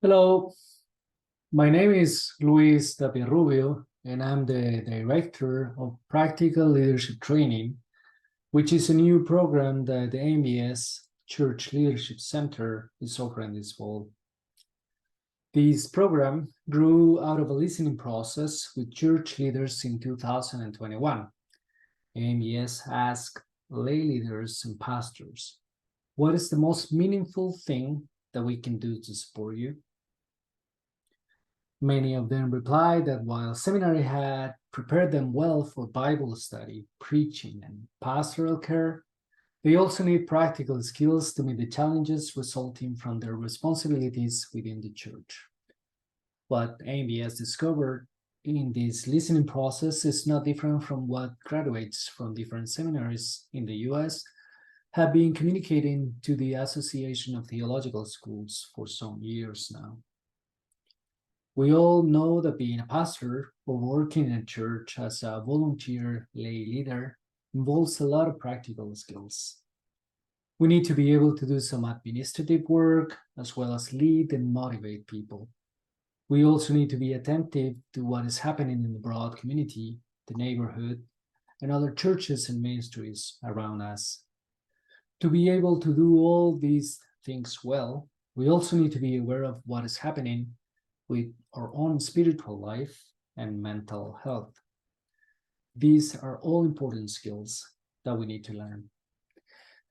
Hello, my name is Luis Tapia-Rubio, and I'm the Director of Practical Leadership Training, which is a new program that the AMBS Church Leadership Center is offering this fall. This program grew out of a listening process with church leaders in 2021. AMBS asked lay leaders and pastors, what is the most meaningful thing that we can do to support you? Many of them replied that while seminary had prepared them well for Bible study, preaching, and pastoral care, they also need practical skills to meet the challenges resulting from their responsibilities within the church. What AMBS discovered in this listening process is not different from what graduates from different seminaries in the US have been communicating to the Association of Theological Schools for some years now. We all know that being a pastor or working in a church as a volunteer lay leader involves a lot of practical skills. We need to be able to do some administrative work as well as lead and motivate people. We also need to be attentive to what is happening in the broad community, the neighborhood, and other churches and ministries around us. To be able to do all these things well, we also need to be aware of what is happening with our own spiritual life and mental health. These are all important skills that we need to learn.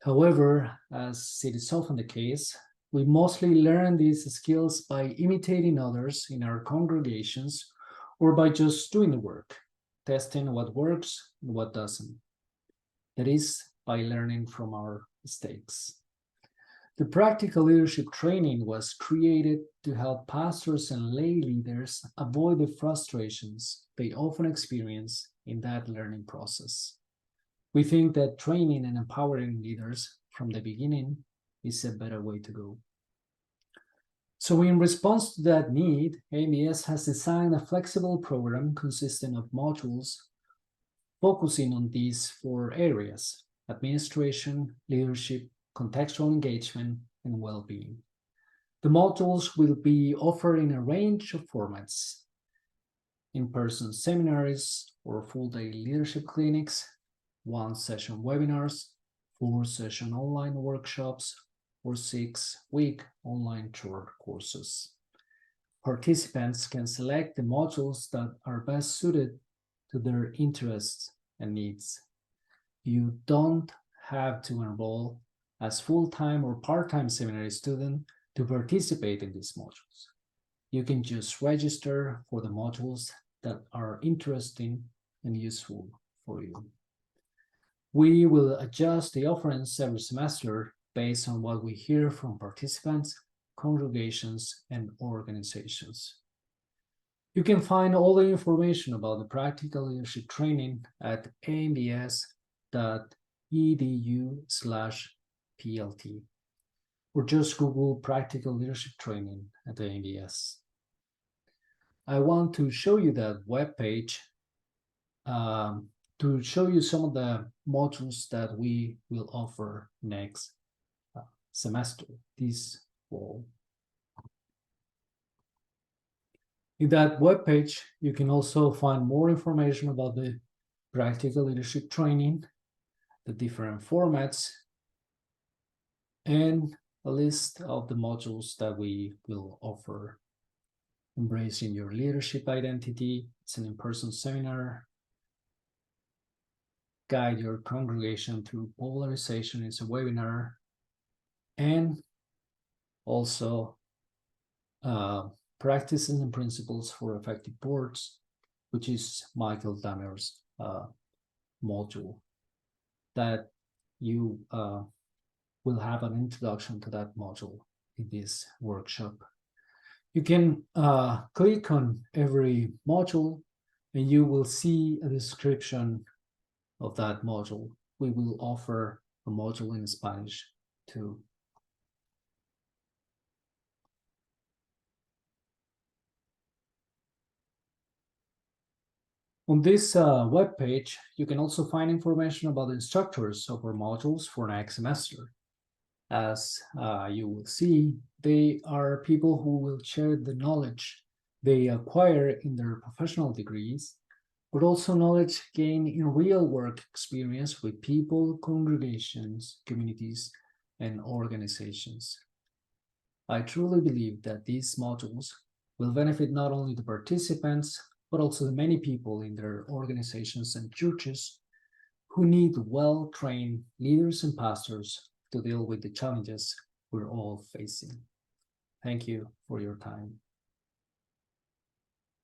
However, as it is often the case, we mostly learn these skills by imitating others in our congregations or by just doing the work, testing what works and what doesn't. That is, by learning from our mistakes. The practical leadership training was created to help pastors and lay leaders avoid the frustrations they often experience in that learning process. We think that training and empowering leaders from the beginning is a better way to go. So, in response to that need, AMBS has designed a flexible program consisting of modules focusing on these four areas: administration, leadership, contextual engagement, and well-being. The modules will be offered in a range of formats: in-person seminaries or full-day leadership clinics, one-session webinars, four-session online workshops, or six-week online short courses. Participants can select the modules that are best suited to their interests and needs. You don't have to enroll as full-time or part-time seminary student to participate in these modules. You can just register for the modules that are interesting and useful for you. We will adjust the offerings every semester based on what we hear from participants, congregations, and organizations. You can find all the information about the practical leadership training at ambs.edu/PLT, or just Google Practical Leadership Training at the AMBS. I want to show you that webpage to show you some of the modules that we will offer next semester, this fall. In that webpage, you can also find more information about the practical leadership training, the different formats, and a list of the modules that we will offer. Embracing your leadership identity, it's an in-person seminar. Guide your congregation through polarization, it's a webinar. And also practices and principles for effective boards, which is Michael Danner's module that you will have an introduction to that module in this workshop. You can click on every module and you will see a description of that module. We will offer a module in Spanish too. On this webpage, you can also find information about the instructors of our modules for next semester. As you will see, they are people who will share the knowledge they acquire in their professional degrees, but also knowledge gained in real work experience with people, congregations, communities, and organizations. I truly believe that these modules will benefit not only the participants, but also the many people in their organizations and churches who need well trained leaders and pastors to deal with the challenges we're all facing. Thank you for your time.